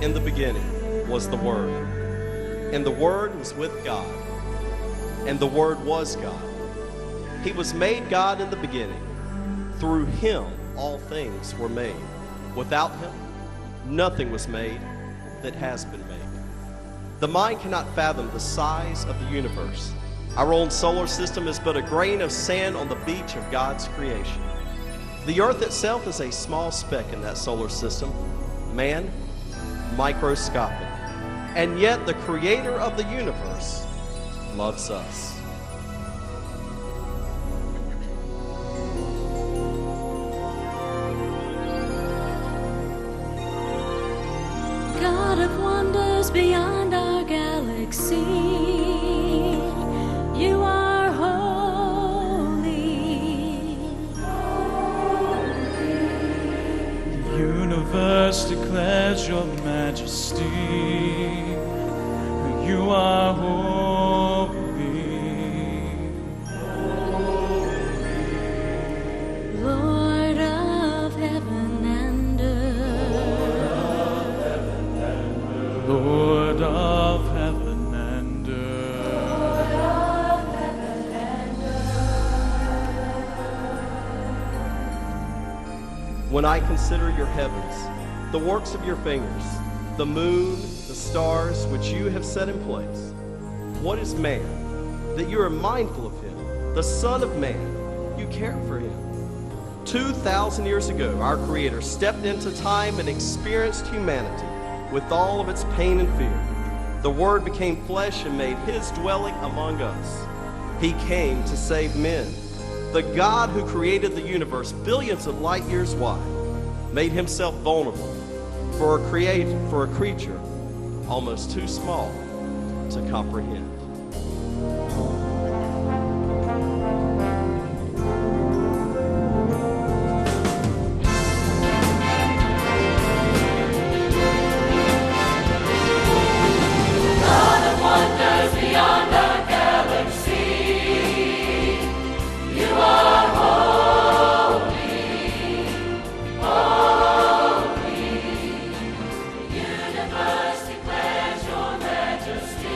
In the beginning was the Word, and the Word was with God, and the Word was God. He was made God in the beginning. Through him all things were made. Without him, nothing was made that has been made. The mind cannot fathom the size of the universe. Our own solar system is but a grain of sand on the beach of God's creation. The earth itself is a small speck in that solar system. Man, microscopic. And yet the creator of the universe loves us. God of wonders beyond our galaxy, you are holy. The universe declares your majesty. You are holy. Lord of heaven and earth. Lord of heaven and earth. When I consider your heavens, the works of your fingers, the moon, the stars which you have set in place, what is man that you are mindful of him? The Son of Man, you care for him. 2,000 years ago, our Creator stepped into time and experienced humanity with all of its pain and fear. The Word became flesh and made his dwelling among us. He came to save men. The God who created the universe billions of light years wide made himself vulnerable for a creature almost too small to comprehend. Universe declares your majesty.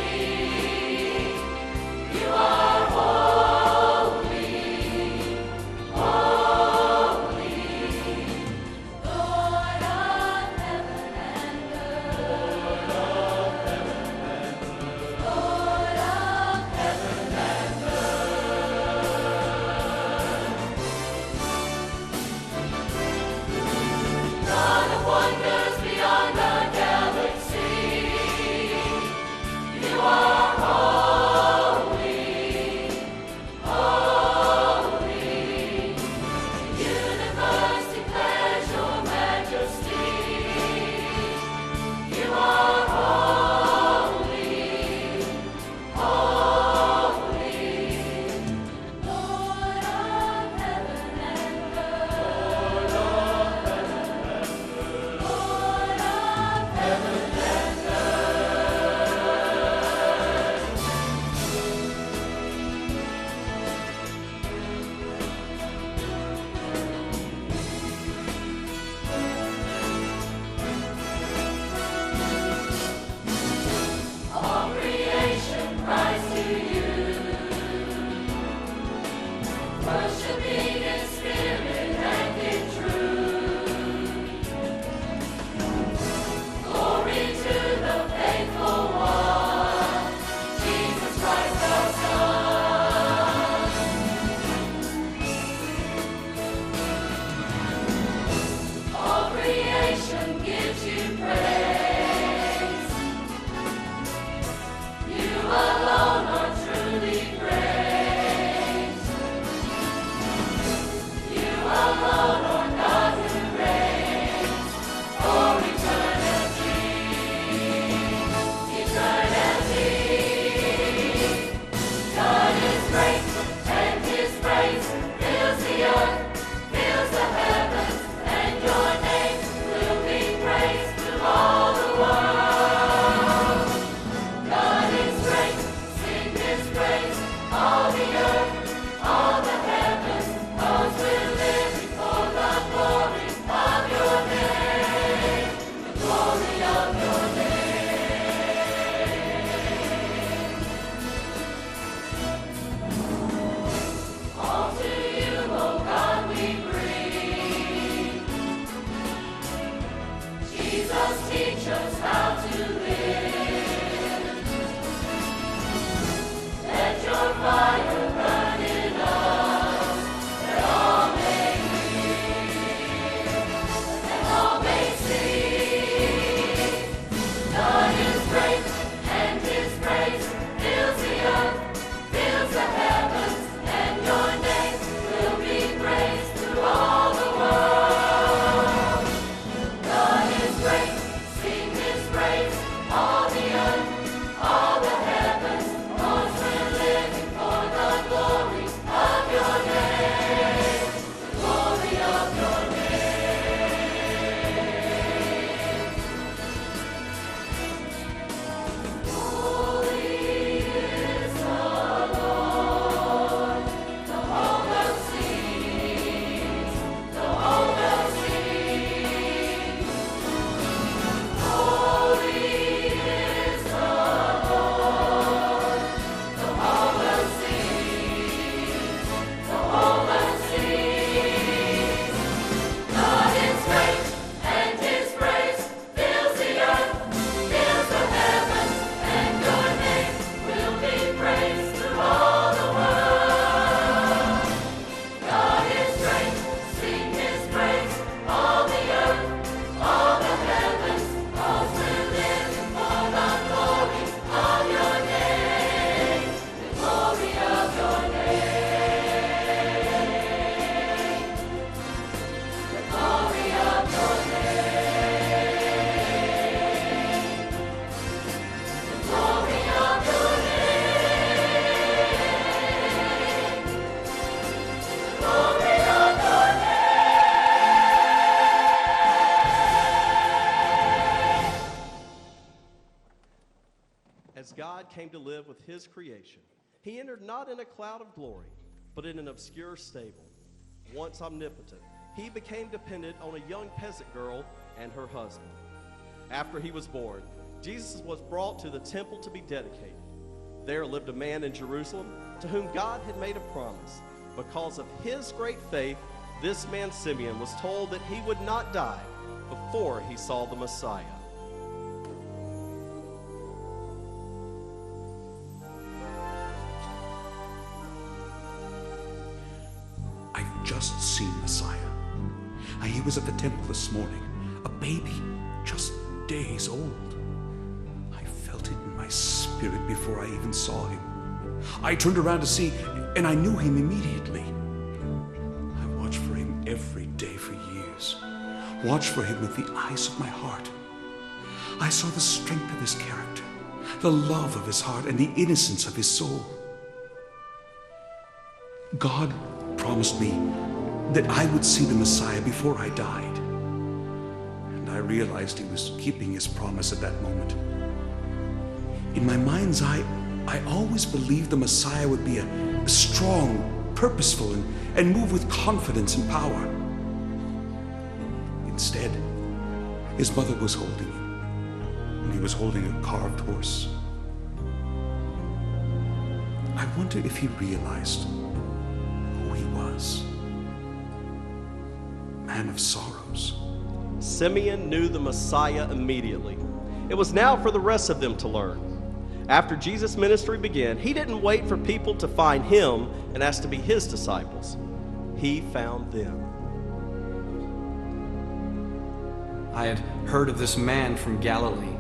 his creation. He entered not in a cloud of glory, but in an obscure stable. Once omnipotent, he became dependent on a young peasant girl and her husband. After he was born, Jesus was brought to the temple to be dedicated. There lived a man in Jerusalem to whom God had made a promise. Because of his great faith, this man Simeon was told that he would not die before he saw the Messiah. I've just seen Messiah. He was at the temple this morning, a baby, just days old. I felt it in my spirit before I even saw him. I turned around to see, and I knew him immediately. I watched for him every day for years. Watched for him with the eyes of my heart. I saw the strength of his character, the love of his heart, and the innocence of his soul. God promised me that I would see the Messiah before I died. And I realized he was keeping his promise at that moment. In my mind's eye, I always believed the Messiah would be a strong, purposeful, and move with confidence and power. Instead, his mother was holding him, and he was holding a carved horse. I wonder if he realized who he was. Man of sorrows. Simeon knew the Messiah immediately. It was now for the rest of them to learn. After Jesus' ministry began, he didn't wait for people to find him and ask to be his disciples. He found them. I had heard of this man from Galilee.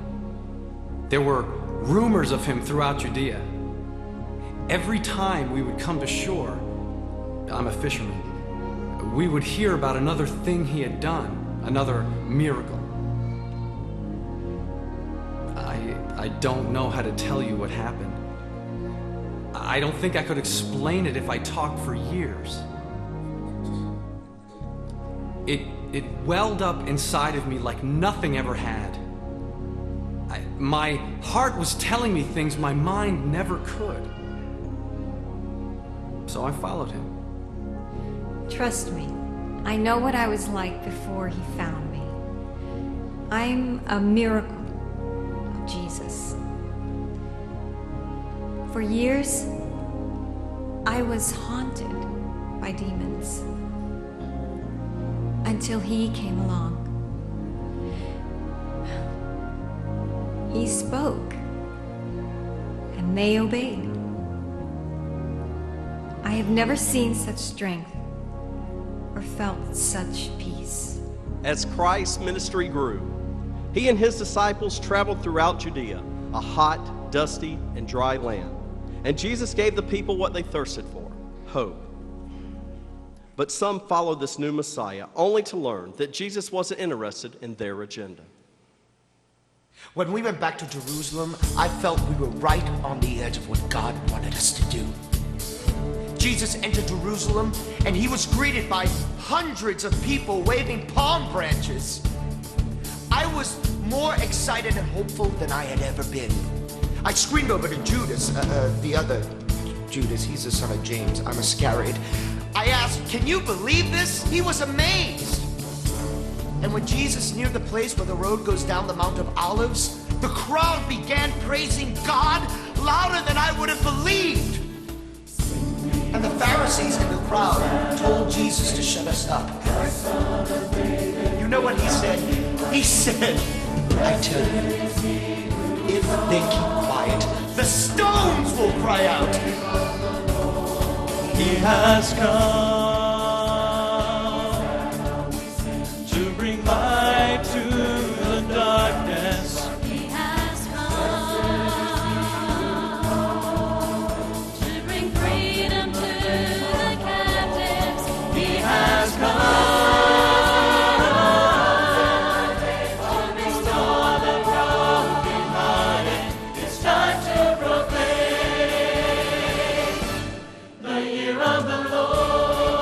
There were rumors of him throughout Judea. Every time we would come to shore, I'm a fisherman, we would hear about another thing he had done, another miracle. I don't know how to tell you what happened. I don't think I could explain it if I talked for years. It welled up inside of me like nothing ever had. My heart was telling me things my mind never could. So I followed him. Trust me, I know what I was like before he found me. I'm a miracle of Jesus. For years, I was haunted by demons until he came along. He spoke, and they obeyed. I have never seen such strength or felt such peace. As Christ's ministry grew, he and his disciples traveled throughout Judea, a hot, dusty, and dry land. And Jesus gave the people what they thirsted for, hope. But some followed this new Messiah only to learn that Jesus wasn't interested in their agenda. When we went back to Jerusalem, I felt we were right on the edge of what God wanted us to do. Jesus entered Jerusalem, and he was greeted by hundreds of people waving palm branches. I was more excited and hopeful than I had ever been. I screamed over to Judas, the other Judas, he's the son of James, I'm Iscariot. I asked, "Can you believe this?" He was amazed. And when Jesus neared the place where the road goes down the Mount of Olives, the crowd began praising God louder than I would have believed. And the Pharisees in the crowd told Jesus to shut us up. You know what he said? He said, "I tell you, if they keep quiet, the stones will cry out." He has come to bring light to the darkness. He has come to bring freedom to the captives. He has come to restore the brokenhearted. It's time to proclaim the year of the Lord.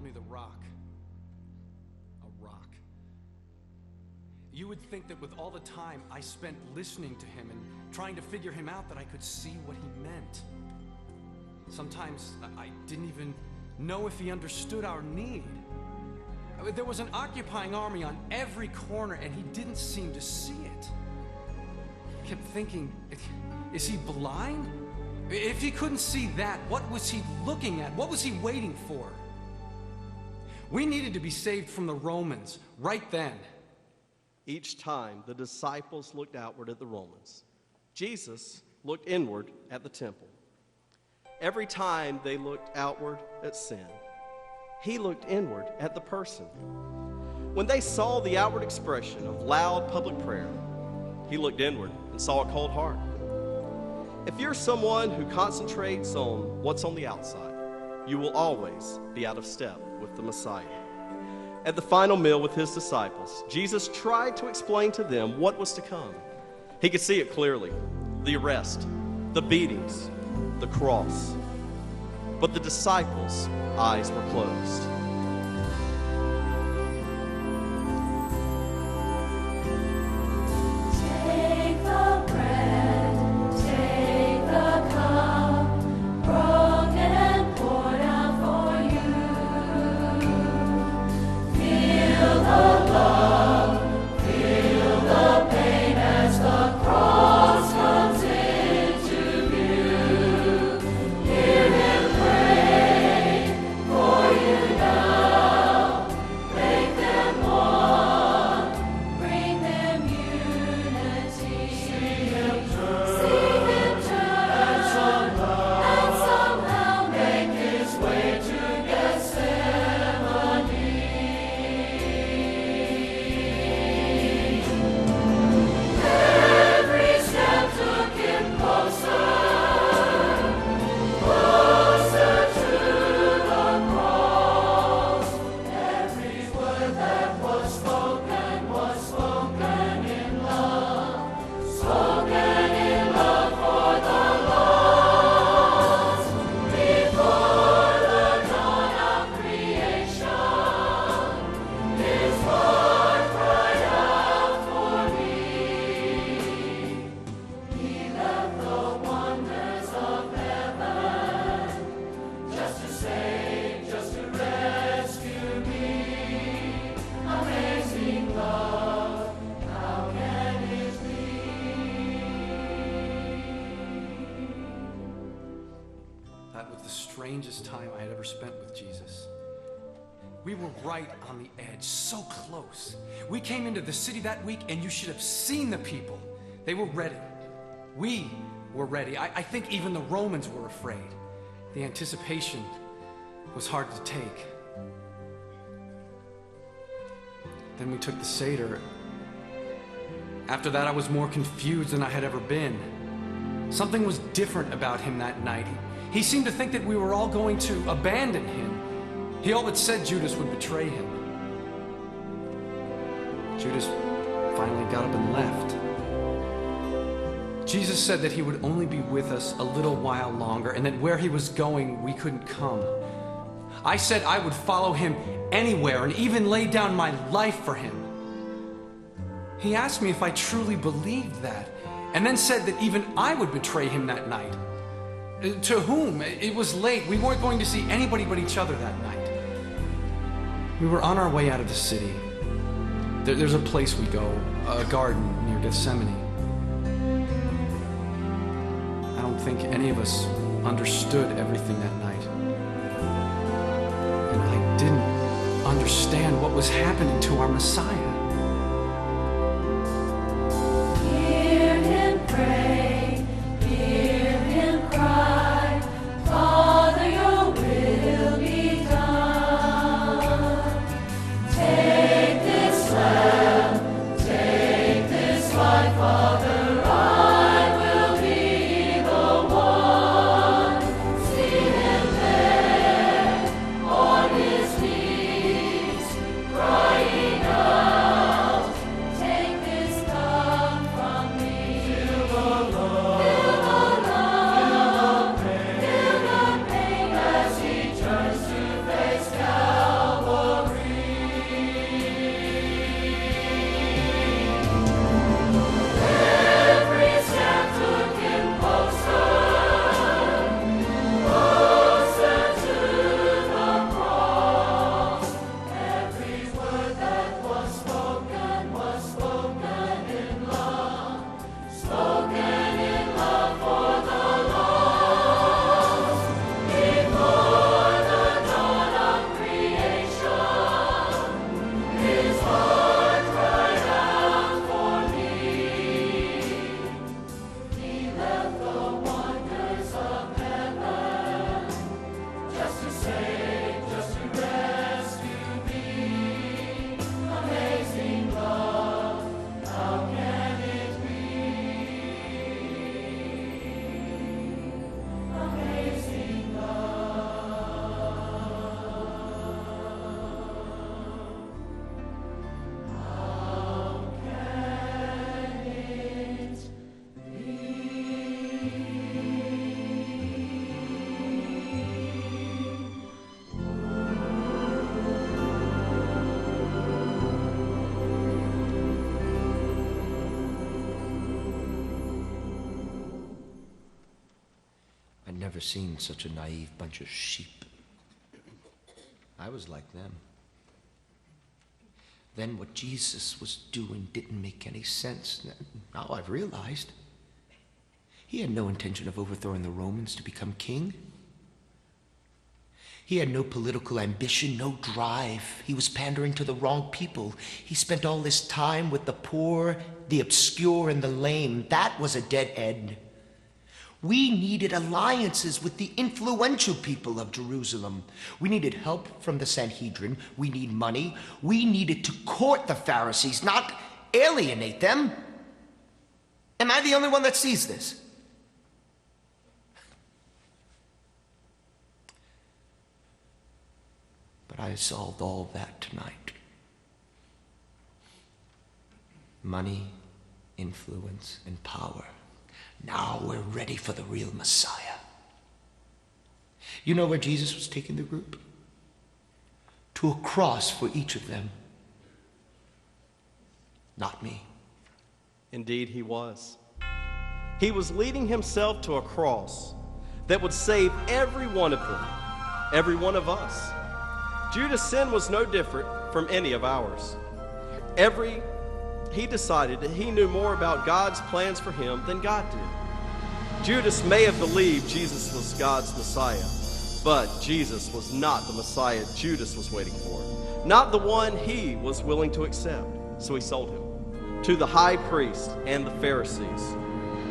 called me the Rock. A rock. You would think that with all the time I spent listening to him and trying to figure him out that I could see what he meant. Sometimes I didn't even know if he understood our need. There was an occupying army on every corner and he didn't seem to see it. I kept thinking, is he blind? If he couldn't see that, what was he looking at? What was he waiting for? We needed to be saved from the Romans right then. Each time the disciples looked outward at the Romans, Jesus looked inward at the temple. Every time they looked outward at sin, he looked inward at the person. When they saw the outward expression of loud public prayer, he looked inward and saw a cold heart. If you're someone who concentrates on what's on the outside, you will always be out of step with the Messiah. At the final meal with his disciples, Jesus tried to explain to them what was to come. He could see it clearly: the arrest, the beatings, the cross. But the disciples' eyes were closed. Take the bread, take the cup, broken and poured out for you. Feel the love, feel the pain as the cross comes into view. Hear him pray for you now. Make them one, bring them unity. See him turn, and somehow make his way to Gethsemane. Every step took him closer to the cross. Every word that was spoken in love for the lost. Before the dawn of creation, his heart cried out for me. He left the wonders of heaven just to save, just to rescue me. Amazing love, how can it be? That was the strangest time I had ever spent with Jesus. We were right on the edge, so close. We came into the city that week, and you should have seen the people. They were ready. We were ready. I think even the Romans were afraid. The anticipation was hard to take. Then we took the Seder. After that, I was more confused than I had ever been. Something was different about him that night. He seemed to think that we were all going to abandon him. He all but said Judas would betray him. Judas finally got up and left. Jesus said that he would only be with us a little while longer, and that where he was going, we couldn't come. I said I would follow him anywhere and even lay down my life for him. He asked me if I truly believed that, and then said that even I would betray him that night. To whom? It was late. We weren't going to see anybody but each other that night. We were on our way out of the city. There's a place we go, a garden near Gethsemane. I don't think any of us understood everything that night. And I didn't understand what was happening to our Messiah. Hear him pray, hear him cry, Father, your will be done. Take this lamb, take this life, Father, I will be the one. See him there on his knees, crying out. seen such a naive bunch of sheep. I was like them. Then what Jesus was doing didn't make any sense. Now I've realized. He had no intention of overthrowing the Romans to become king. He had no political ambition, no drive. He was pandering to the wrong people. He spent all this time with the poor, the obscure, and the lame. That was a dead end. We needed alliances with the influential people of Jerusalem. We needed help from the Sanhedrin. We need money. We needed to court the Pharisees, not alienate them. Am I the only one that sees this? But I solved all of that tonight. Money, influence, and power. Now we're ready for the real Messiah. You know where Jesus was taking the group? To a cross for each of them. Not me. Indeed, he was. He was leading himself to a cross that would save every one of them, every one of us. Judas' sin was no different from any of ours. He decided that he knew more about God's plans for him than God did. Judas may have believed Jesus was God's Messiah, but Jesus was not the Messiah Judas was waiting for, not the one he was willing to accept. So he sold him to the high priest and the Pharisees.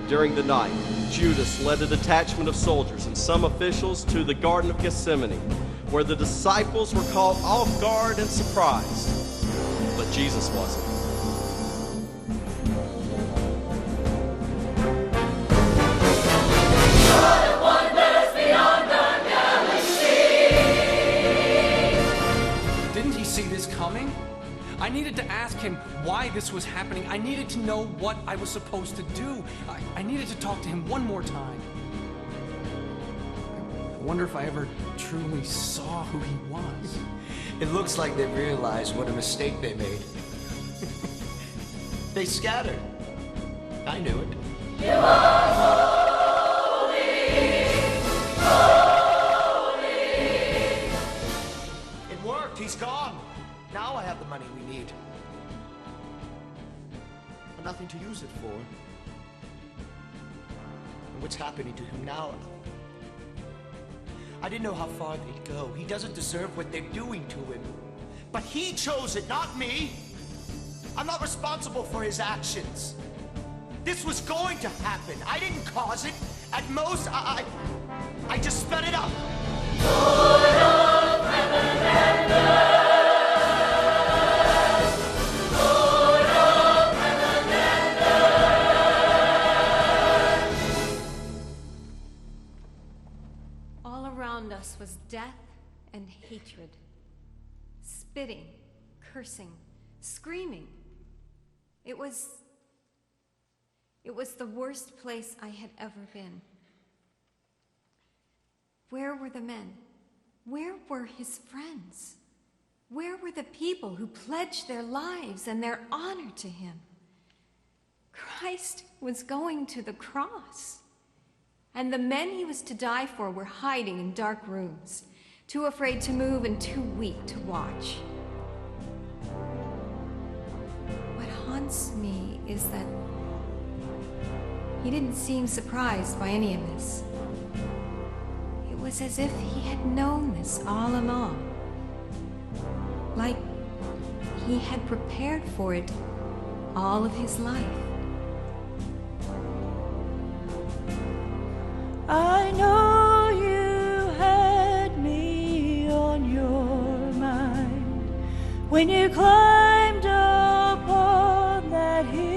During the night, Judas led a detachment of soldiers and some officials to the Garden of Gethsemane, where the disciples were caught off guard and surprised, but Jesus wasn't. I needed to ask him why this was happening. I needed to know what I was supposed to do. I needed to talk to him one more time. I wonder if I ever truly saw who he was. It looks like they realized what a mistake they made. They scattered. I knew it. You are holy, holy. It worked. He's gone. Now I have the money we need. But nothing to use it for. And what's happening to him now? I didn't know how far they'd go. He doesn't deserve what they're doing to him. But he chose it, not me. I'm not responsible for his actions. This was going to happen. I didn't cause it. At most, I just sped it up. Lord of heaven and earth. Us was death and hatred, spitting, cursing, screaming. It was the worst place I had ever been. Where were the men? Where were his friends? Where were the people who pledged their lives and their honor to him? Christ was going to the cross. And the men he was to die for were hiding in dark rooms, too afraid to move and too weak to watch. What haunts me is that he didn't seem surprised by any of this. It was as if he had known this all along. Like he had prepared for it all of his life. I know you had me on your mind when you climbed upon that hill,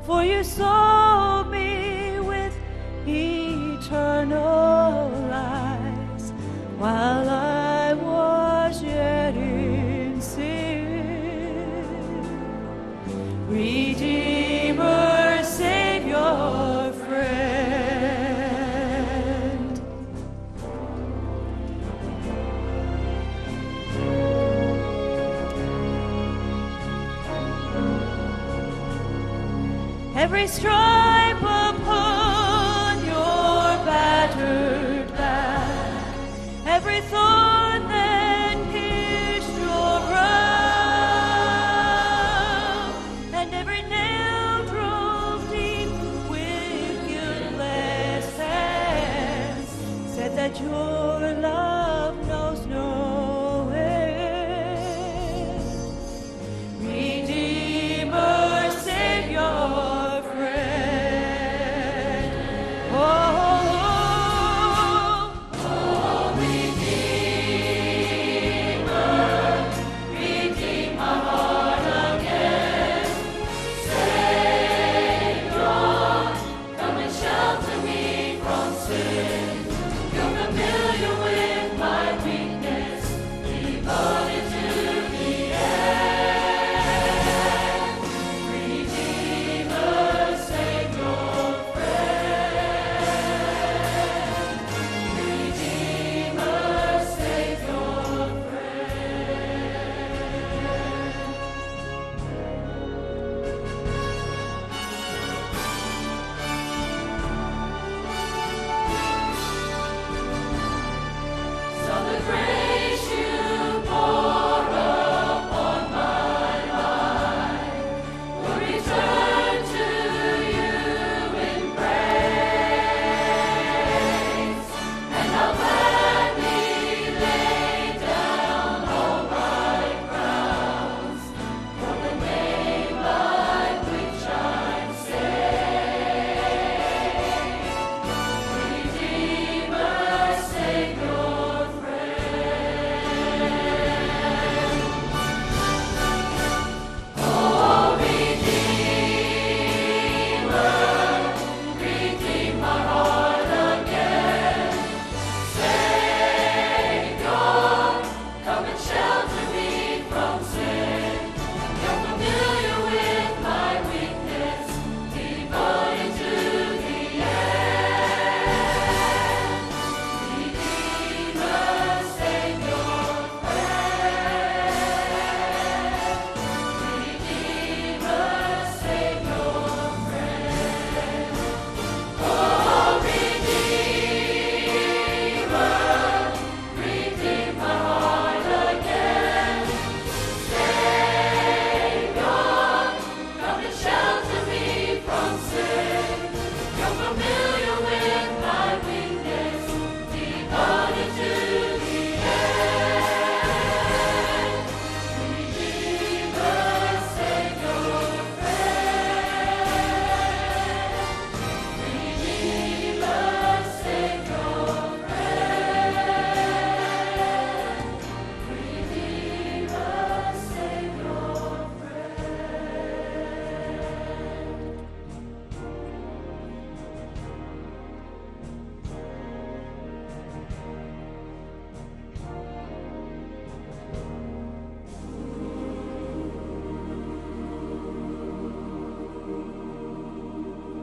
for you saw me with eternal eyes while I was yet in sin. Redeemer, Savior, every stripe upon that your love knows no end. Redeemer, Savior, friend. Oh,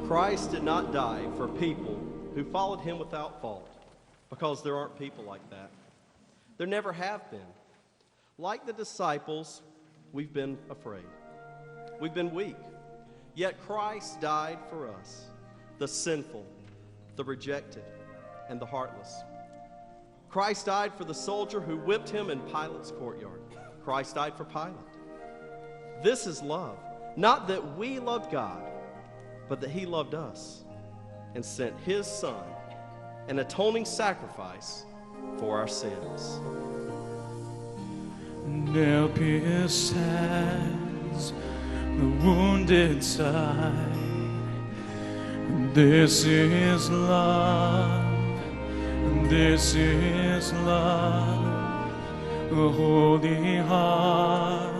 Christ did not die for people who followed him without fault, because there aren't people like that. There never have been. Like the disciples, we've been afraid. We've been weak. Yet Christ died for us, the sinful, the rejected, and the heartless. Christ died for the soldier who whipped him in Pilate's courtyard. Christ died for Pilate. This is love. Not that we loved God, but that he loved us and sent his Son, an atoning sacrifice for our sins. Nail-pierced hands, the wounded side. This is love. This is love. A holy heart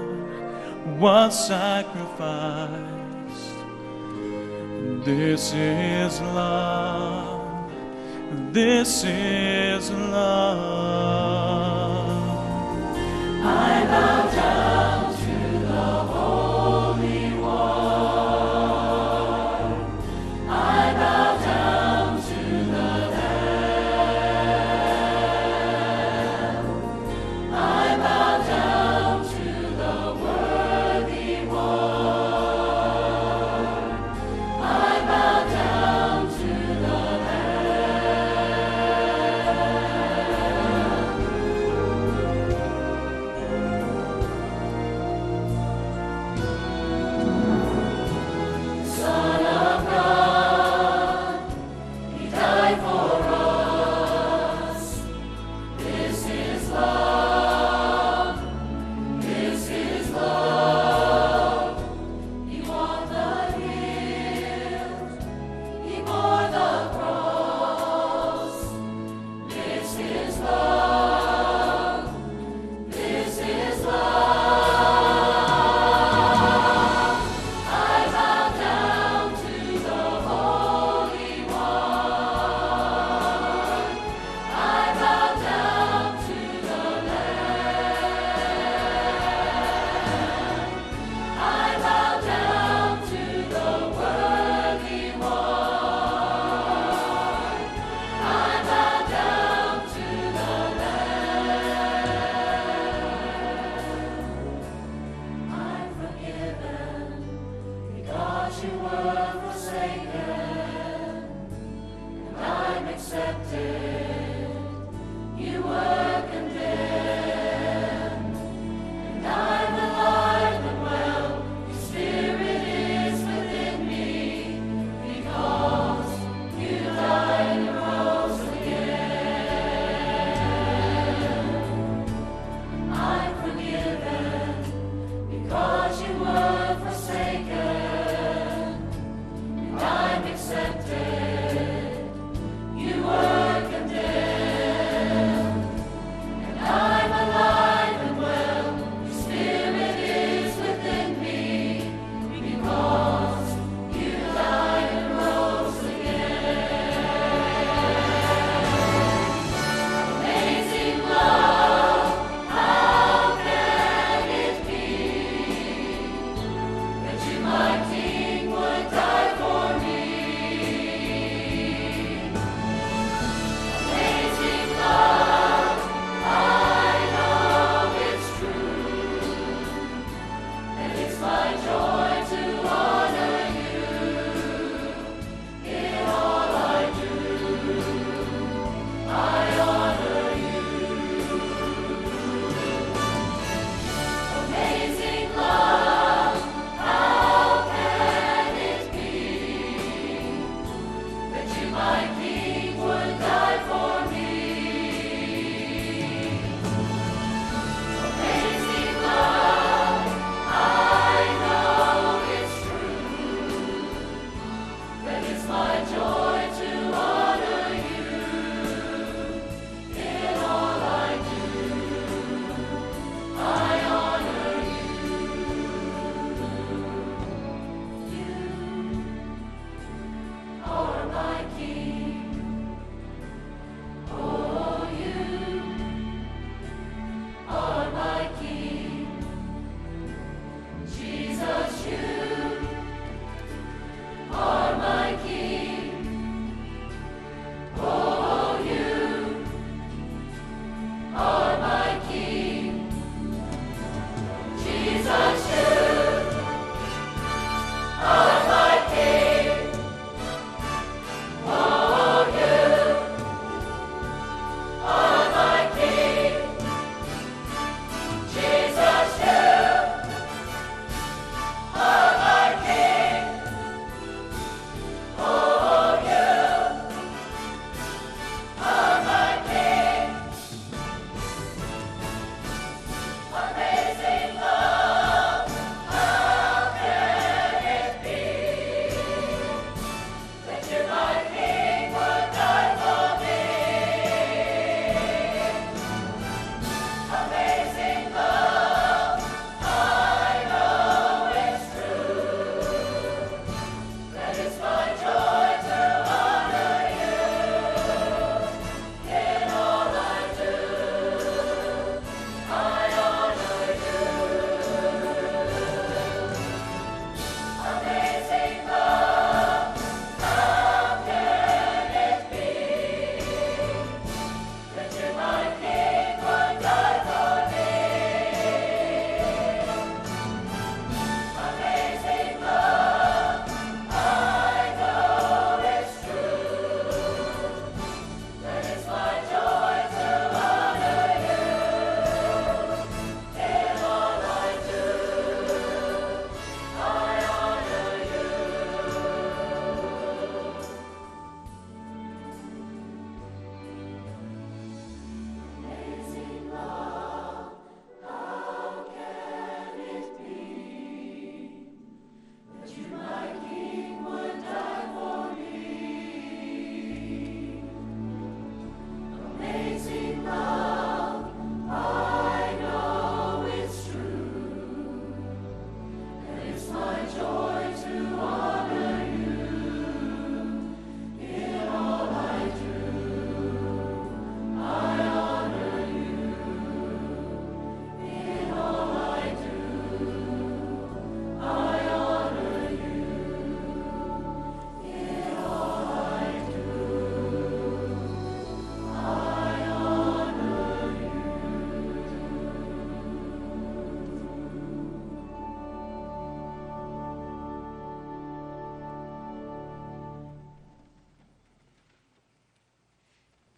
was sacrificed. This is love. This is love. I bow down to the Holy One. I bow down to the Lamb. I bow down to the Worthy One. I bow down to the Lamb.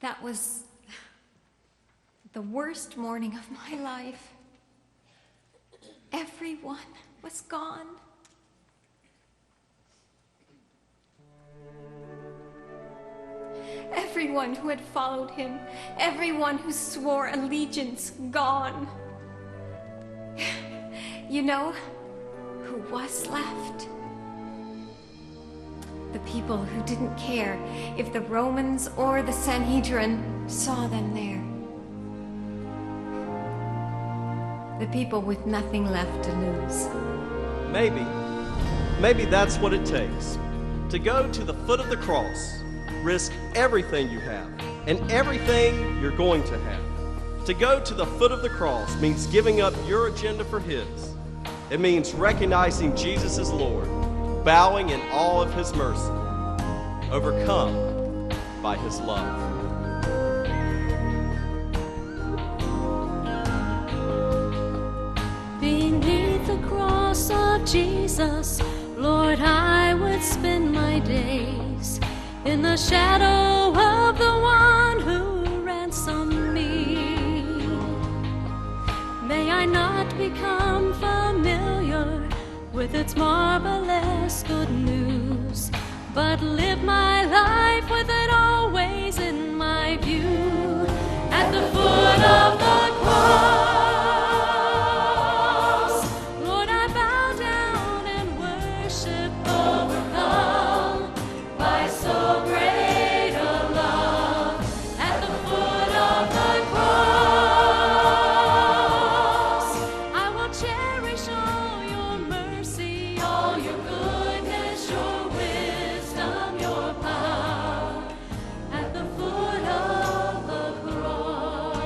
That was the worst morning of my life. Everyone was gone. Everyone who had followed him, everyone who swore allegiance, gone. You know who was left? The people who didn't care if the Romans or the Sanhedrin saw them there. The people with nothing left to lose. Maybe that's what it takes. To go to the foot of the cross, risk everything you have and everything you're going to have. To go to the foot of the cross means giving up your agenda for His. It means recognizing Jesus as Lord, bowing in awe of His mercy, overcome by His love. Beneath the cross of Jesus, Lord, I would spend my days in the shadow of the one who ransomed me. May I not become familiar with its marvelous good news, but live my life with it always in my view. At the foot of the cross, Lord, I bow down and worship, overcome by so great a love. At the foot of the cross, I will cherish all your mercy, all your goodness, your wisdom, your power. At the foot of the cross.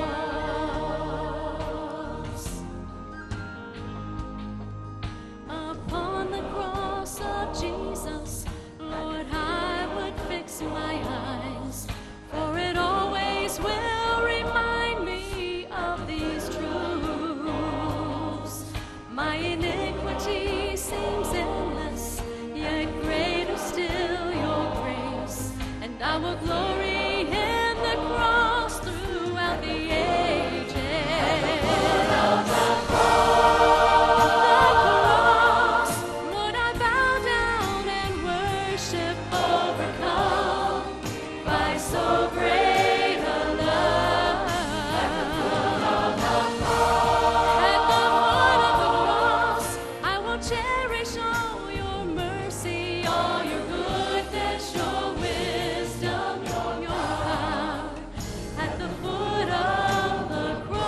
Upon the cross of Jesus, Lord, I would fix my eyes, for it always will remind me of these truths. My iniquity seems endless, yet greater still your grace, and I will glory in the cross throughout the ages. The cross, Lord, I bow down and worship, overcome by so great a love. At the foot of the cross, I will cherish all your mercy, all your goodness, your wisdom, your power. At the foot of the cross,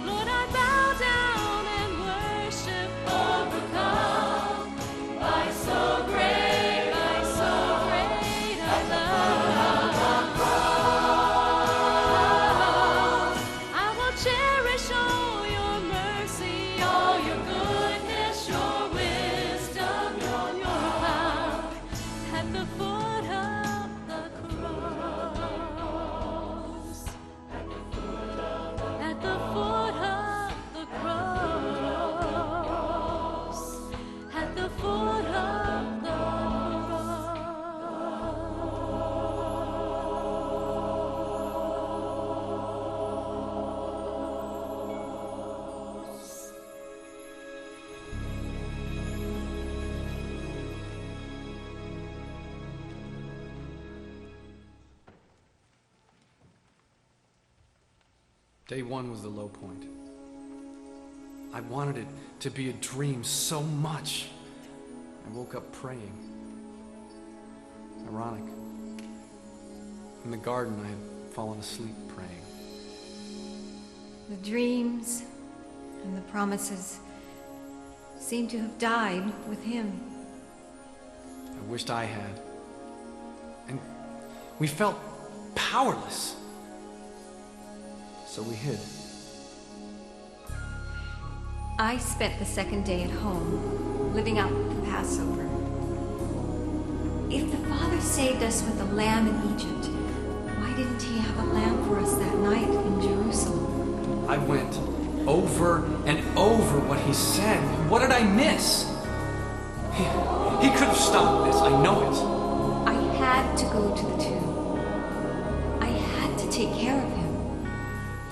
Lord, I bow down and worship, overcome by so great a love. I will cherish all your mercy, all your goodness, your wisdom, your power. At the foot of the cross. At the foot of the cross. At the foot of the cross. Day one was the low point. I wanted it to be a dream so much. I woke up praying. Ironic. In the garden, I had fallen asleep praying. The dreams and the promises seemed to have died with him. I wished I had. And we felt powerless. So we hid. I spent the second day at home, living out the Passover. If the Father saved us with the lamb in Egypt, why didn't he have a lamb for us that night in Jerusalem? I went over and over what he said. What did I miss? He could have stopped this, I know it. I had to go to the tomb. I had to take care of him.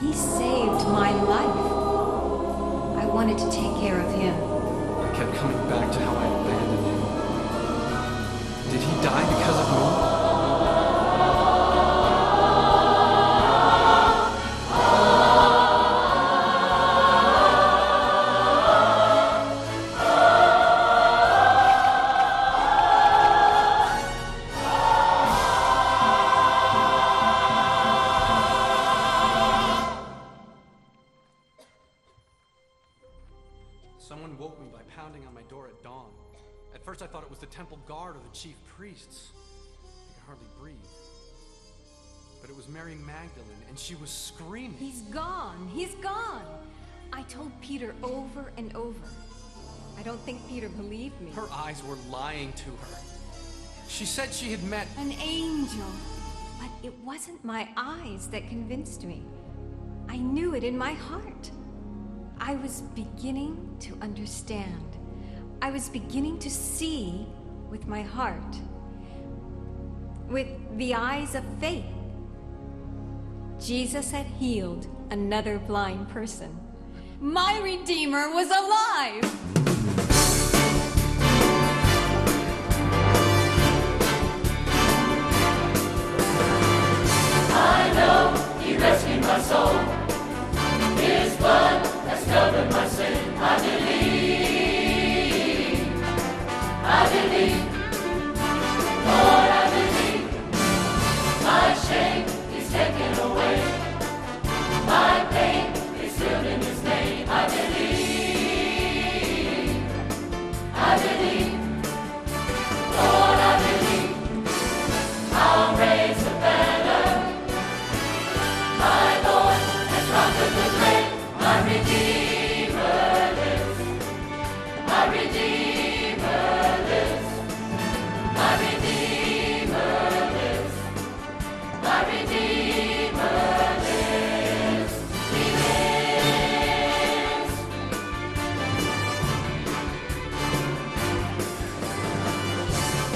He saved my life. I wanted to take care of him. I kept coming back to how I abandoned him. Did he die because of me? Someone woke me by pounding on my door at dawn. At first I thought it was the temple guard or the chief priests. I could hardly breathe. But it was Mary Magdalene, and she was screaming. He's gone! He's gone! I told Peter over and over. I don't think Peter believed me. Her eyes were lying to her. She said she had met an angel. But it wasn't my eyes that convinced me. I knew it in my heart. I was beginning to understand. I was beginning to see with my heart. With the eyes of faith. Jesus had healed another blind person. My Redeemer was alive! I know He rescued my soul. His blood has covered my sin. I believe, Lord, I believe. My shame is taken away. My pain is healed in His name. I believe, Lord, I believe. I'll raise the banner. My Lord has conquered the grave. My Redeemer lives. My Redeemer lives. My Redeemer lives. My Redeemer lives. He lives.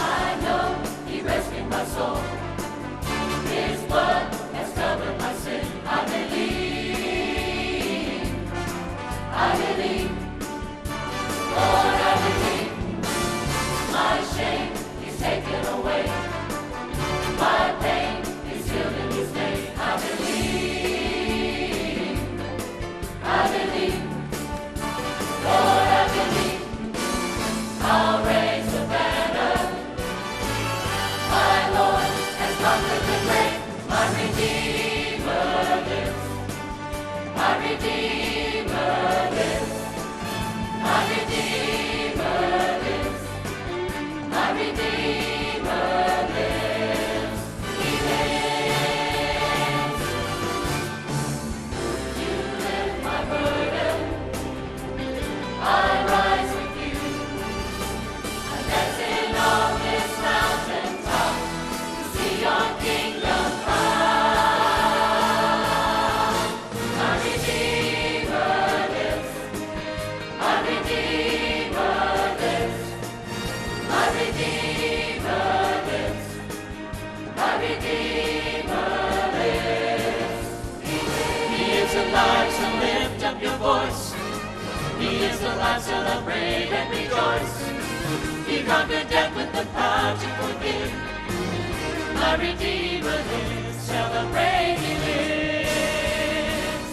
I know He rescued my soul. His blood has covered my sin. I believe, Lord, I believe. My shame is taken away. My pain is healed in His name. I believe, Lord, I believe. I'll raise the banner. My Lord has conquered the grave. My Redeemer lives. My Redeemer lives. My Redeemer lives. My Redeemer lives. He lives. You lift my burden. I rise with you. I'm dancing on this mountain top to see your kingdom come. My Redeemer lives. My Redeemer lives. My Redeemer lives. My Redeemer lives. He is alive, so lift up your voice. He is alive, celebrate and rejoice. He conquered death with the power to forgive. My Redeemer lives, celebrate, He lives.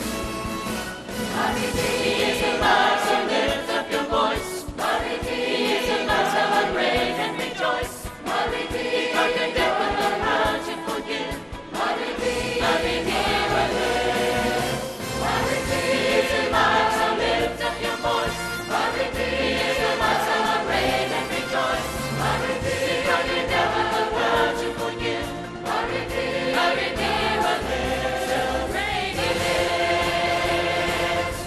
My Redeemer, He is alive, so lift up your voice. My Redeemer, He is alive, celebrate and rejoice. My Redeemer, He conquered death with the power to forgive. My Redeemer lives. My Redeemer, He is alive, so lift up your voice. My Redeemer, He is alive, celebrate and rejoice. My Redeemer, He conquered death with the power to forgive. My Redeemer lives, celebrate, He lives.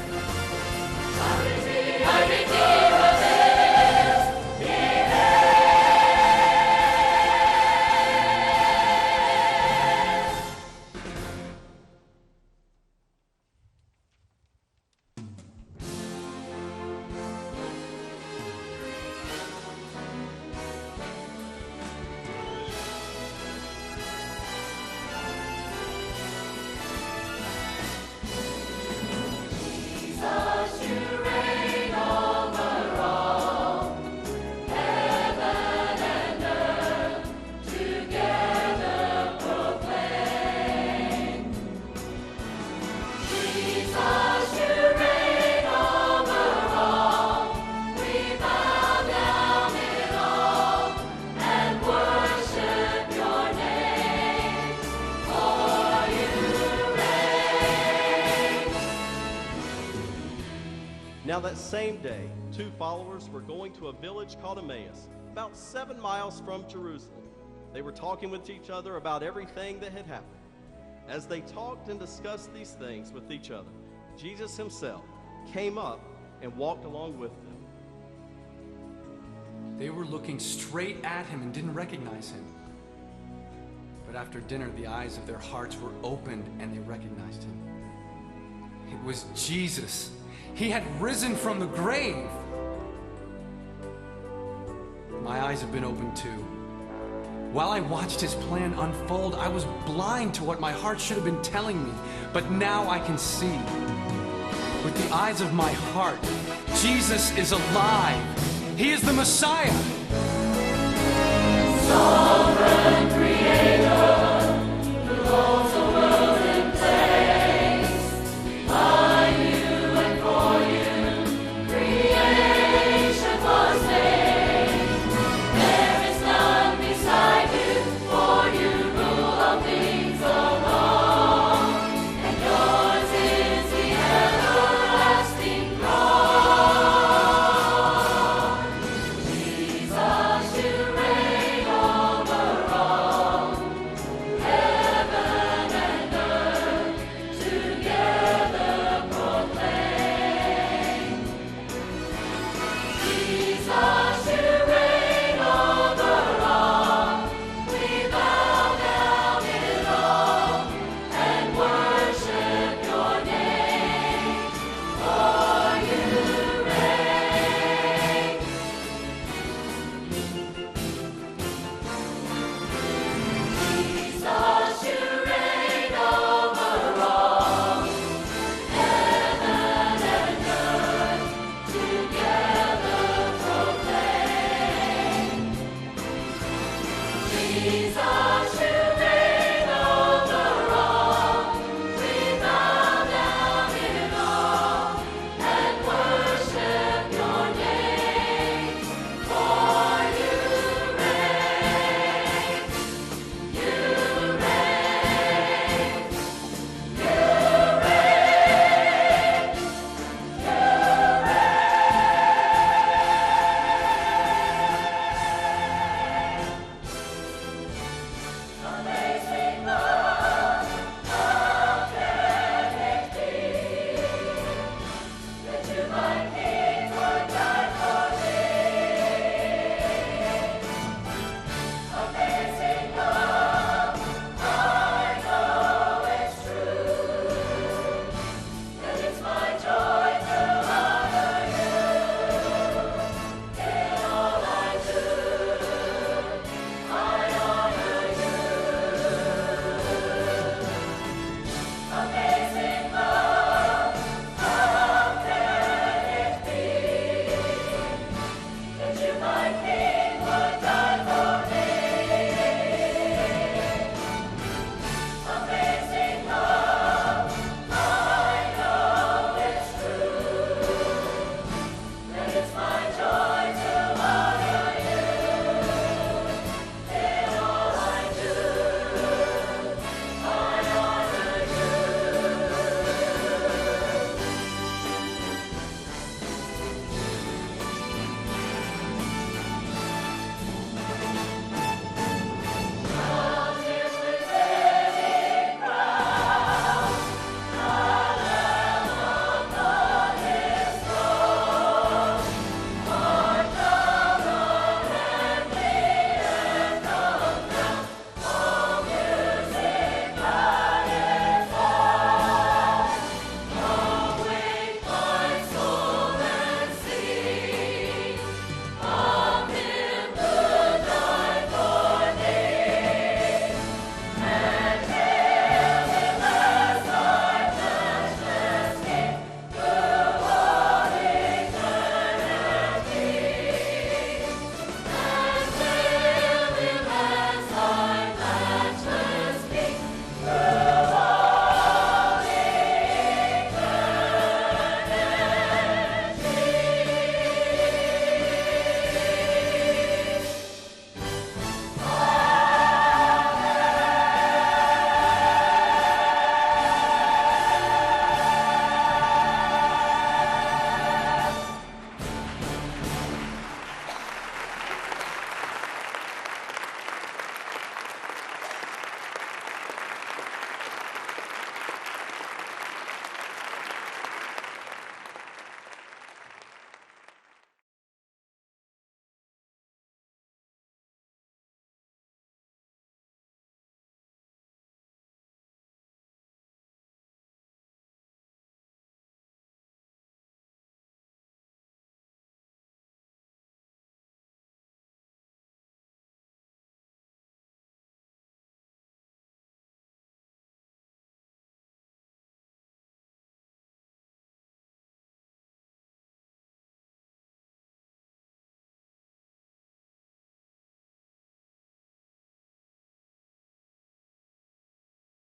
Now that same day, 2 followers were going to a village called Emmaus, about 7 miles from Jerusalem. They were talking with each other about everything that had happened. As they talked and discussed these things with each other, Jesus himself came up and walked along with them. They were looking straight at him and didn't recognize him. But after dinner, the eyes of their hearts were opened and they recognized him. It was Jesus. He had risen from the grave. My eyes have been opened too. While I watched his plan unfold, I was blind to what my heart should have been telling me. But now I can see. With the eyes of my heart, Jesus is alive. He is the Messiah. Sovereign Creator, who holds the world in place. By you and for you, creation was made. There is none beside you, for you rule all things alone. And yours is the everlasting throne. Jesus, you reign over all. Heaven and earth together proclaim. Jesus, you reign over all. We bow down in awe and worship your name, for you reign. Jesus, you reign over all. Heaven and earth together proclaim. Jesus,